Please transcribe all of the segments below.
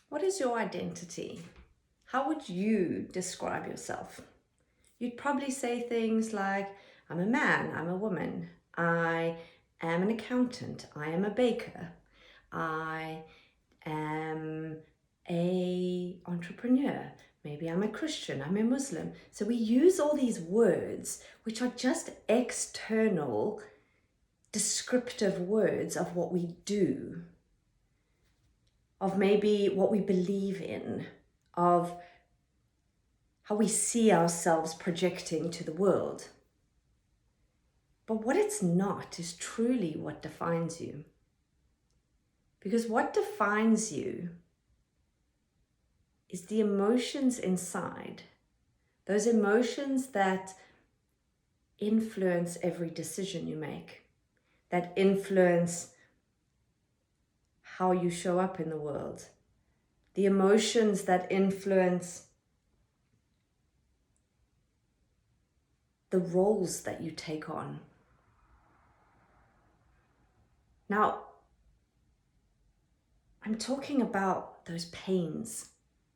What is your identity? How would you describe yourself? You'd probably say things like, I'm a man, I'm a woman, I am an accountant, I am a baker, I am a entrepreneur, maybe I'm a Christian, I'm a Muslim. So we use all these words which are just external descriptive words of what we do, of maybe what we believe in, of how we see ourselves projecting to the world. But what it's not is truly what defines you. Because what defines you is the emotions inside, those emotions that influence every decision you make, that influence how you show up in the world, the emotions that influence the roles that you take on. Now, I'm talking about those pains,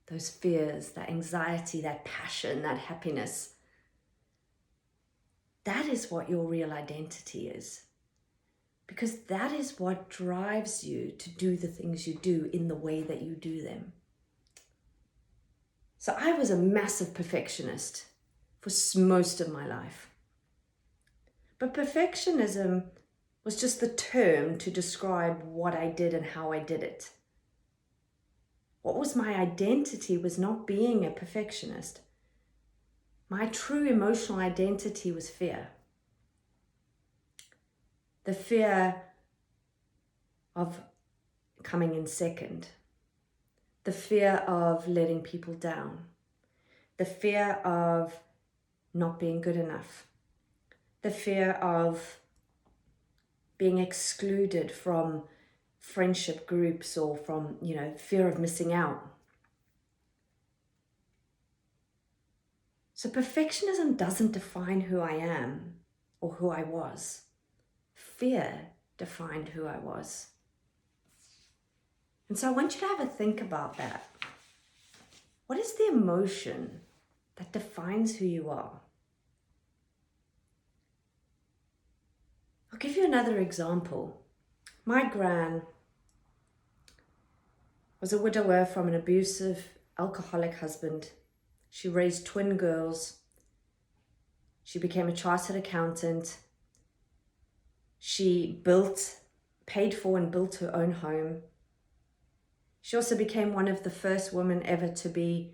those fears, that anxiety, that passion, that happiness. That is what your real identity is. Because that is what drives you to do the things you do in the way that you do them. So I was a massive perfectionist for most of my life. But perfectionism was just the term to describe what I did and how I did it. What was my identity was not being a perfectionist. My true emotional identity was fear. The fear of coming in second. The fear of letting people down. The fear of not being good enough. The fear of being excluded from friendship groups or from, fear of missing out. So perfectionism doesn't define who I am or who I was. Fear defined who I was. And so I want you to have a think about that. What is the emotion that defines who you are? I'll give you another example. My gran was a widower from an abusive, alcoholic husband. She raised twin girls. She became a chartered accountant. She paid for and built her own home. She also became one of the first women ever to be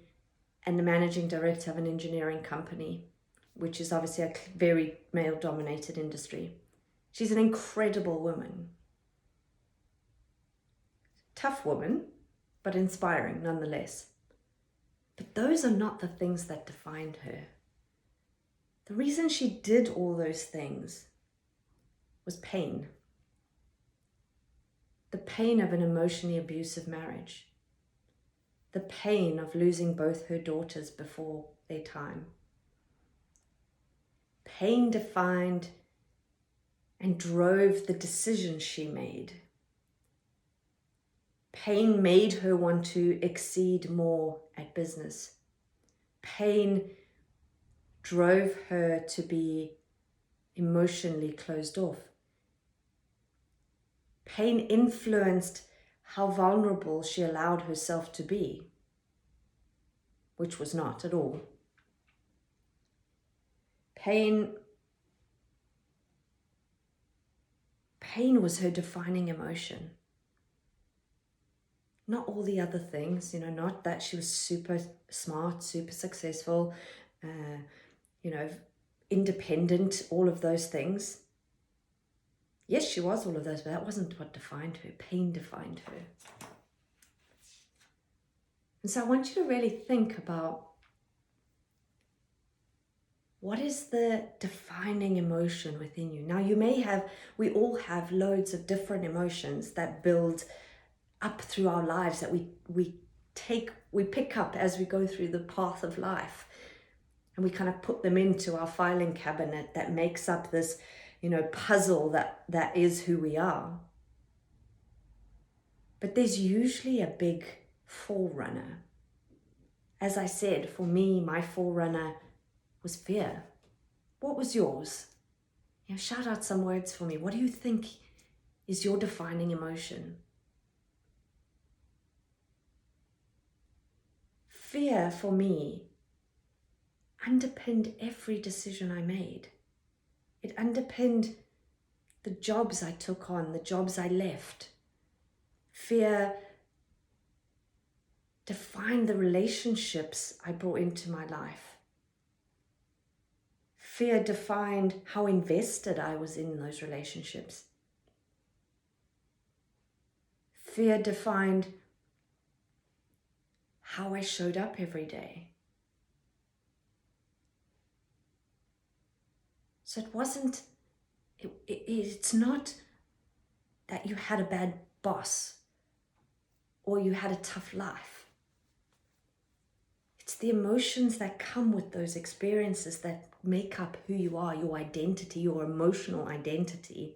the managing director of an engineering company, which is obviously a very male-dominated industry. She's an incredible woman. Tough woman, but inspiring nonetheless. But those are not the things that defined her. The reason she did all those things was pain. The pain of an emotionally abusive marriage. The pain of losing both her daughters before their time. Pain defined and drove the decisions she made. Pain made her want to exceed more at business. Pain drove her to be emotionally closed off. Pain influenced how vulnerable she allowed herself to be, which was not at all. Pain was her defining emotion. Not all the other things, not that she was super smart, super successful, independent, all of those things. Yes, she was all of those, but that wasn't what defined her. Pain defined her. And so I want you to really think about what is the defining emotion within you. Now we all have loads of different emotions that build up through our lives that we pick up as we go through the path of life. And we kind of put them into our filing cabinet that makes up this, puzzle that is who we are. But there's usually a big forerunner. As I said, for me, my forerunner was fear. What was yours? Shout out some words for me. What do you think is your defining emotion? Fear, for me, underpinned every decision I made. It underpinned the jobs I took on, the jobs I left. Fear defined the relationships I brought into my life. Fear defined how invested I was in those relationships. Fear defined how I showed up every day. So it's not that you had a bad boss or you had a tough life. It's the emotions that come with those experiences that make up who you are, your identity, your emotional identity.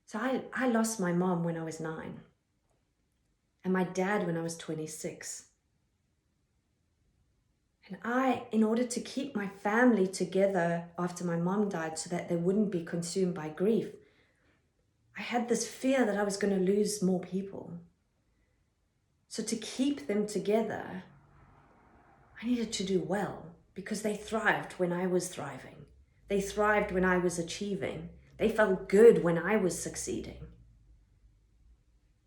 So I lost my mom when I was 9 and my dad when I was 26. And in order to keep my family together after my mom died so that they wouldn't be consumed by grief, I had this fear that I was going to lose more people. So to keep them together, I needed to do well because they thrived when I was thriving. They thrived when I was achieving. They felt good when I was succeeding.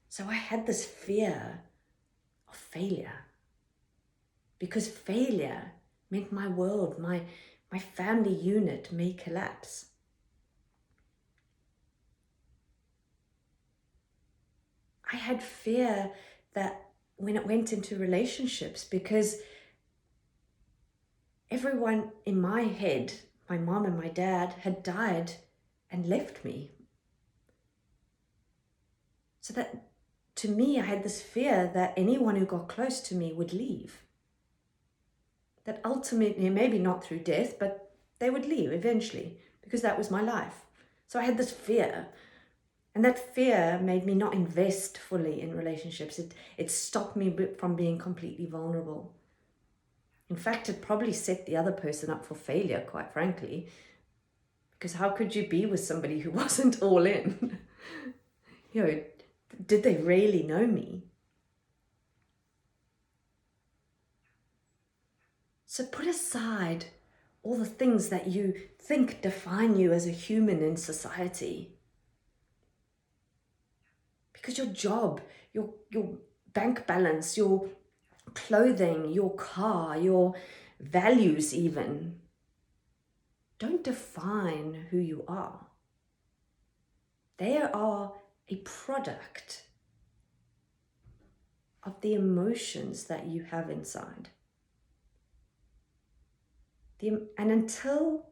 So I had this fear of failure. Because failure meant my world, my family unit may collapse. I had fear that when it went into relationships, because everyone in my head, my mom and my dad, had died and left me. So that to me, I had this fear that anyone who got close to me would leave. That ultimately, maybe not through death, but they would leave eventually because that was my life. So I had this fear, and that fear made me not invest fully in relationships. It stopped me from being completely vulnerable. In fact, it probably set the other person up for failure, quite frankly, because how could you be with somebody who wasn't all in? Did they really know me? So put aside all the things that you think define you as a human in society. Because your job, your bank balance, your clothing, your car, your values even, don't define who you are. They are a product of the emotions that you have inside. And until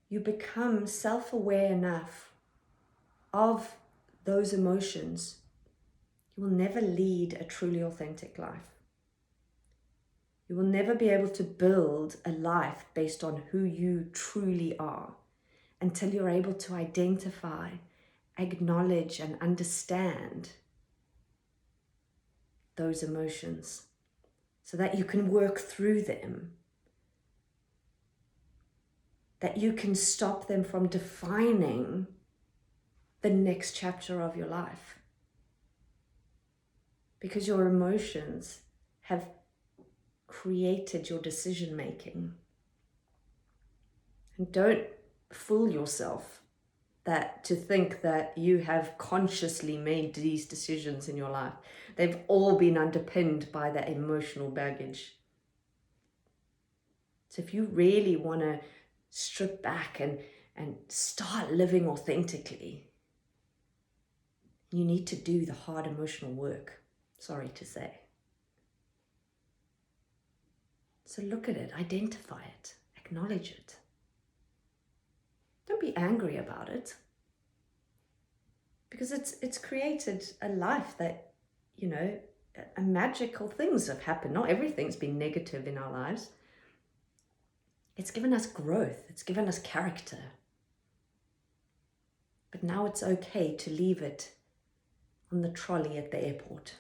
you become self-aware enough of those emotions, you will never lead a truly authentic life. You will never be able to build a life based on who you truly are until you're able to identify, acknowledge, and understand those emotions so that you can work through them, that you can stop them from defining the next chapter of your life. Because your emotions have created your decision making. And don't fool yourself to think that you have consciously made these decisions in your life. They've all been underpinned by that emotional baggage. So if you really want to strip back and start living authentically, you need to do the hard emotional work, sorry to say. So look at it, identify it, acknowledge it. Don't be angry about it, because it's created a life that, magical things have happened. Not everything's been negative in our lives. It's given us growth, it's given us character. But now it's okay to leave it on the trolley at the airport.